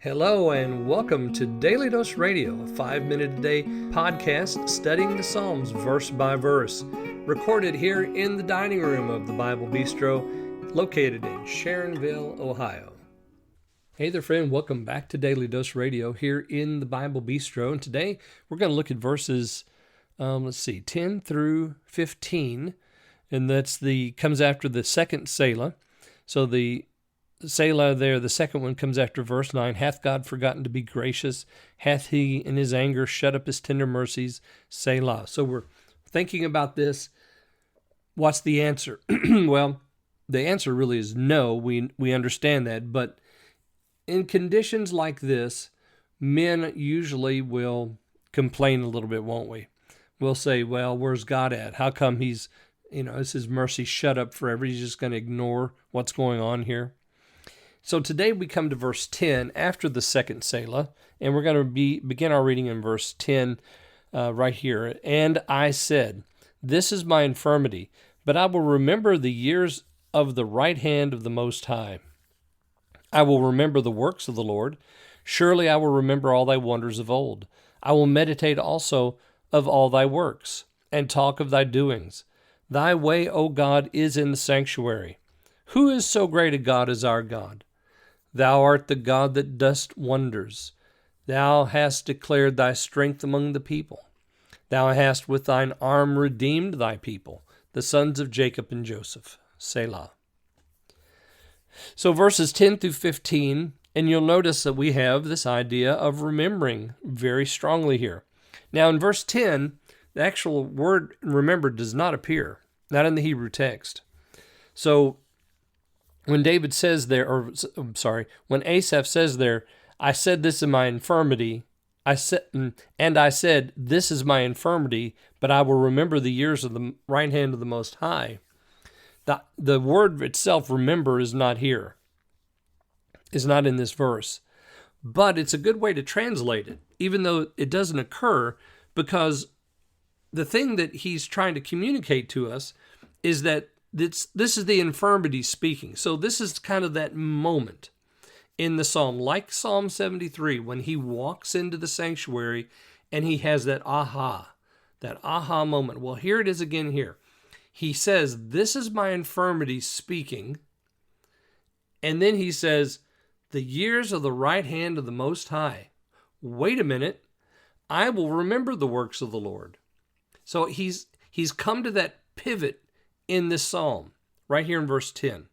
Hello and welcome to Daily Dose Radio, a 5-minute-a-day podcast studying the Psalms verse by verse, recorded here in the dining room of the Bible Bistro, located in Sharonville, Ohio. Hey there, friend. Welcome back to Daily Dose Radio here in the Bible Bistro. And today we're going to look at verses, 10 through 15, and comes after the second Selah. So the Selah there, the second one comes after verse 9. Hath God forgotten to be gracious? Hath he in his anger shut up his tender mercies? Selah. So we're thinking about this. What's the answer? Well, the answer really is no. We understand that. But in conditions like this, men usually will complain a little bit, won't we? We'll say, well, where's God at? How come is his mercy shut up forever? He's just going to ignore what's going on here. So today we come to verse 10 after the second Selah, and we're going to begin our reading in verse 10 right here. And I said, this is my infirmity, but I will remember the years of the right hand of the Most High. I will remember the works of the Lord. Surely I will remember all thy wonders of old. I will meditate also of all thy works, and talk of thy doings. Thy way, O God, is in the sanctuary. Who is so great a God as our God? Thou art the God that dost wonders. Thou hast declared thy strength among the people. Thou hast with thine arm redeemed thy people, the sons of Jacob and Joseph. Selah. So verses 10 through 15, and you'll notice that we have this idea of remembering very strongly here. Now in verse 10, the actual word remember does not appear, not in the Hebrew text. So when David says there, when Asaph says there, I said this in my infirmity, I said, this is my infirmity, but I will remember the years of the right hand of the Most High. The word itself, remember, is not here, is not in this verse. But it's a good way to translate it, even though it doesn't occur, because the thing that he's trying to communicate to us is that this is the infirmity speaking. So this is kind of that moment in the psalm, like Psalm 73, when he walks into the sanctuary and he has that aha moment. Well, here it is again here. He says, this is my infirmity speaking. And then he says, the years of the right hand of the Most High. Wait a minute. I will remember the works of the Lord. So he's come to that pivot in this psalm, right here in verse 10.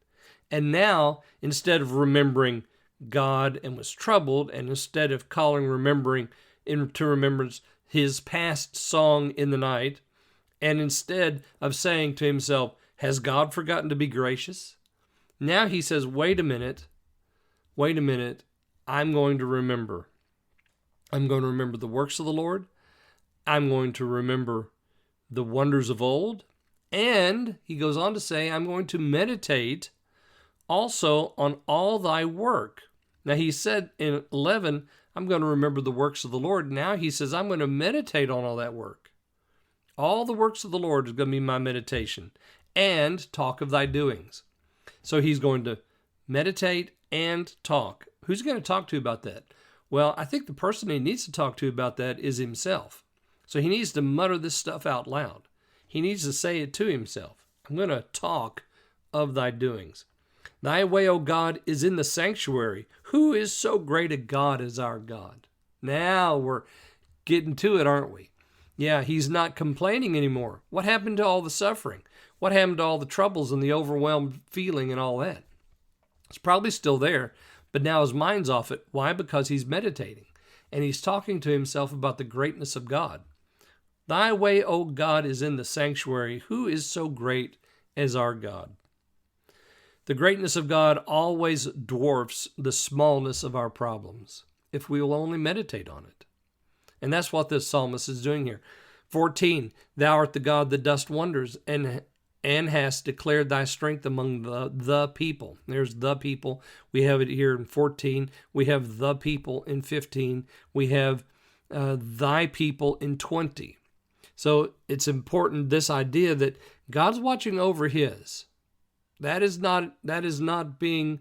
And now, instead of remembering God and was troubled, and instead of remembering into remembrance his past song in the night, and instead of saying to himself, has God forgotten to be gracious? Now he says, wait a minute, I'm going to remember. I'm going to remember the works of the Lord. I'm going to remember the wonders of old. And he goes on to say, I'm going to meditate also on all thy work. Now he said in 11, I'm going to remember the works of the Lord. Now he says, I'm going to meditate on all that work. All the works of the Lord is going to be my meditation, and talk of thy doings. So he's going to meditate and talk. Who's he going to talk to about that? Well, I think the person he needs to talk to about that is himself. So he needs to mutter this stuff out loud. He needs to say it to himself. I'm going to talk of thy doings. Thy way, O God, is in the sanctuary. Who is so great a God as our God? Now we're getting to it, aren't we? Yeah, he's not complaining anymore. What happened to all the suffering? What happened to all the troubles and the overwhelmed feeling and all that? It's probably still there, but now his mind's off it. Why? Because he's meditating, and he's talking to himself about the greatness of God. Thy way, O God, is in the sanctuary. Who is so great as our God? The greatness of God always dwarfs the smallness of our problems, if we will only meditate on it. And that's what this psalmist is doing here. 14, thou art the God that dost wonders, and hast declared thy strength among the people. There's the people. We have it here in 14. We have the people in 15. We have thy people in 20. So it's important, this idea that God's watching over his. That is not being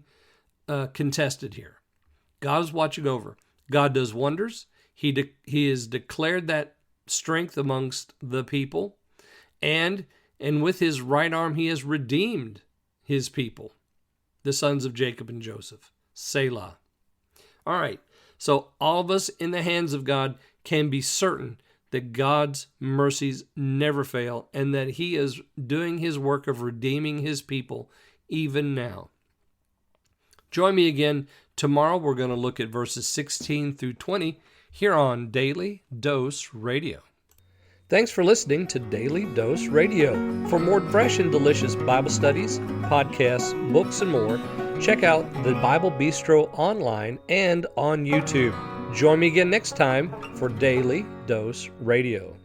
contested here. God is watching over. God does wonders. He has declared that strength amongst the people, and with his right arm he has redeemed his people, the sons of Jacob and Joseph. Selah. All right, so all of us in the hands of God can be certain that God's mercies never fail and that he is doing his work of redeeming his people even now. Join me again tomorrow. We're going to look at verses 16 through 20 here on Daily Dose Radio. Thanks for listening to Daily Dose Radio. For more fresh and delicious Bible studies, podcasts, books, and more, check out the Bible Bistro online and on YouTube. Join me again next time for Daily Dose Radio.